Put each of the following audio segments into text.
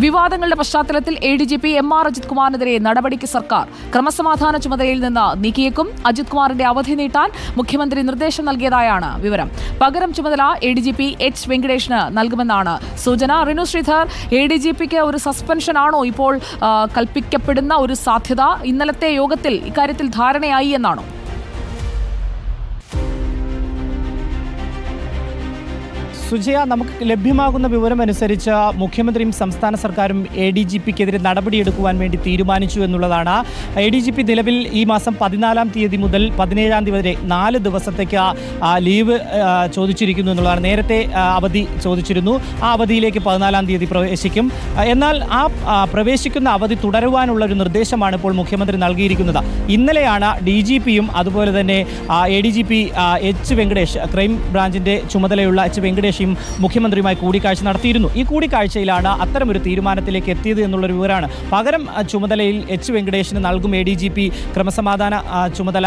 വിവാദങ്ങളുടെ പശ്ചാത്തലത്തിൽ ADGP MR Ajith കുമാറിനെതിരെ നടപടിക്ക് സർക്കാർ ക്രമസമാധാന ചുമതലയിൽ നിന്ന് നീക്കിയേക്കും. അജിത് കുമാറിന്റെ അവധി നീട്ടാൻ മുഖ്യമന്ത്രി നിർദ്ദേശം നൽകിയതായാണ് വിവരം. പകരം ചുമതല ADGP H വെങ്കടേഷിന് നൽകുമെന്നാണ് സൂചന. റിനു ശ്രീധർ, ADGPക്ക് ഒരു സസ്പെൻഷൻ ആണോ ഇപ്പോൾ കൽപ്പിക്കപ്പെടുന്ന ഒരു സാധ്യത? ഇന്നലത്തെ യോഗത്തിൽ ഇക്കാര്യത്തിൽ ധാരണയായി എന്നാണോ? സുജയ, നമുക്ക് ലഭ്യമാകുന്ന വിവരമനുസരിച്ച് മുഖ്യമന്ത്രിയും സംസ്ഥാന സർക്കാരും ADGPക്കെതിരെ നടപടിയെടുക്കുവാൻ വേണ്ടി തീരുമാനിച്ചു എന്നുള്ളതാണ്. ADGP നിലവിൽ ഈ മാസം 14-ാം തീയതി മുതൽ 17-ാം തീയതി വരെ 4 ദിവസത്തേക്ക് ലീവ് ചോദിച്ചിരിക്കുന്നു എന്നുള്ളതാണ്. നേരത്തെ അവധി ചോദിച്ചിരുന്നു. ആ അവധിയിലേക്ക് 14-ാം തീയതി പ്രവേശിക്കും. എന്നാൽ ആ പ്രവേശിക്കുന്ന അവധി തുടരുവാനുള്ള ഒരു നിർദ്ദേശമാണ് ഇപ്പോൾ മുഖ്യമന്ത്രി നൽകിയിരിക്കുന്നത്. ഇന്നലെയാണ് DGPയും അതുപോലെ തന്നെ ADGP H വെങ്കടേഷ്, ക്രൈം ബ്രാഞ്ചിൻ്റെ ചുമതലയുള്ള H വെങ്കടേഷ് മുഖ്യമന്ത്രിയുമായി കൂടിക്കാഴ്ച നടത്തിയിരുന്നു. ഈ കൂടിക്കാഴ്ചയിലാണ് അത്തരമൊരു തീരുമാനത്തിലേക്ക് എത്തിയത് എന്നുള്ളൊരു വിവരമാണ്. പകരം ചുമതലയിൽ H വെങ്കടേഷിന് നൽകും ADGP ക്രമസമാധാന ചുമതല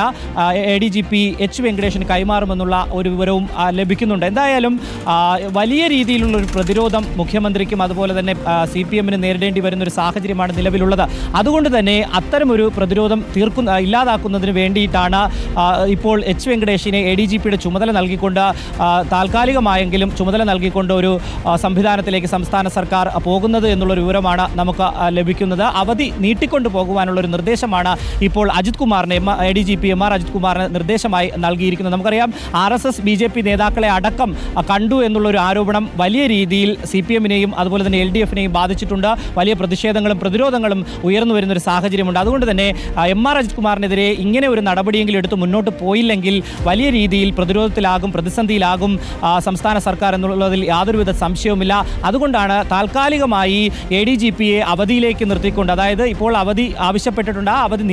ADGP H വെങ്കടേഷിന് കൈമാറുമെന്നുള്ള ഒരു വിവരവും ലഭിക്കുന്നുണ്ട്. എന്തായാലും വലിയ രീതിയിലുള്ളൊരു പ്രതിരോധം മുഖ്യമന്ത്രിക്കും അതുപോലെ തന്നെ CPM-ന് നേരിടേണ്ടി വരുന്നൊരു സാഹചര്യമാണ് നിലവിലുള്ളത്. അതുകൊണ്ട് തന്നെ അത്തരമൊരു പ്രതിരോധം ഇല്ലാതാക്കുന്നതിന് വേണ്ടിയിട്ടാണ് ഇപ്പോൾ H വെങ്കടേഷിനെ ADGPയുടെ ചുമതല നൽകിക്കൊണ്ട് താൽക്കാലികമായെങ്കിലും ചുമതല നൽകിക്കൊണ്ട് ഒരു സംവിധാനത്തിലേക്ക് സംസ്ഥാന സർക്കാർ പോകുന്നത് എന്നുള്ളൊരു വിവരമാണ് നമുക്ക് ലഭിക്കുന്നത്. അവധി നീട്ടിക്കൊണ്ടു പോകുവാനുള്ളൊരു നിർദ്ദേശമാണ് ഇപ്പോൾ അജിത് കുമാറിന് ADGP MR അജിത് കുമാറിന് നിർദ്ദേശമായി നൽകിയിരിക്കുന്നത്. നമുക്കറിയാം, RSS BJP നേതാക്കളെ അടക്കം കണ്ടു എന്നുള്ളൊരു ആരോപണം വലിയ രീതിയിൽ CPM-നെയും അതുപോലെ തന്നെ LDF-നെയും ബാധിച്ചിട്ടുണ്ട്. വലിയ പ്രതിഷേധങ്ങളും പ്രതിരോധങ്ങളും ഉയർന്നു വരുന്നൊരു സാഹചര്യമുണ്ട്. അതുകൊണ്ട് തന്നെ MR അജിത് കുമാറിനെതിരെ ഇങ്ങനെ ഒരു നടപടിയെങ്കിലും എടുത്ത് മുന്നോട്ട് പോയില്ലെങ്കിൽ വലിയ രീതിയിൽ പ്രതിരോധത്തിലാകും, പ്രതിസന്ധിയിലാകും സംസ്ഥാന സർക്കാർ എന്നുള്ളതിൽ യാതൊരുവിധ സംശയവുമില്ല. അതുകൊണ്ടാണ് താൽക്കാലികമായി ADGPയെ അവധിയിലേക്ക് നിർത്തിക്കൊണ്ട്, അതായത് ഇപ്പോൾ അവധി ആവശ്യപ്പെട്ടിട്ടുണ്ട്, ആ അവധി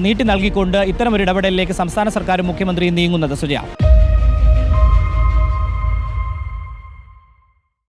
നീട്ടി നൽകിക്കൊണ്ട് ഇത്തരമൊരു ഇടപെടലിലേക്ക് സംസ്ഥാന സർക്കാരും മുഖ്യമന്ത്രിയും നീങ്ങുന്നത്. സുജയ.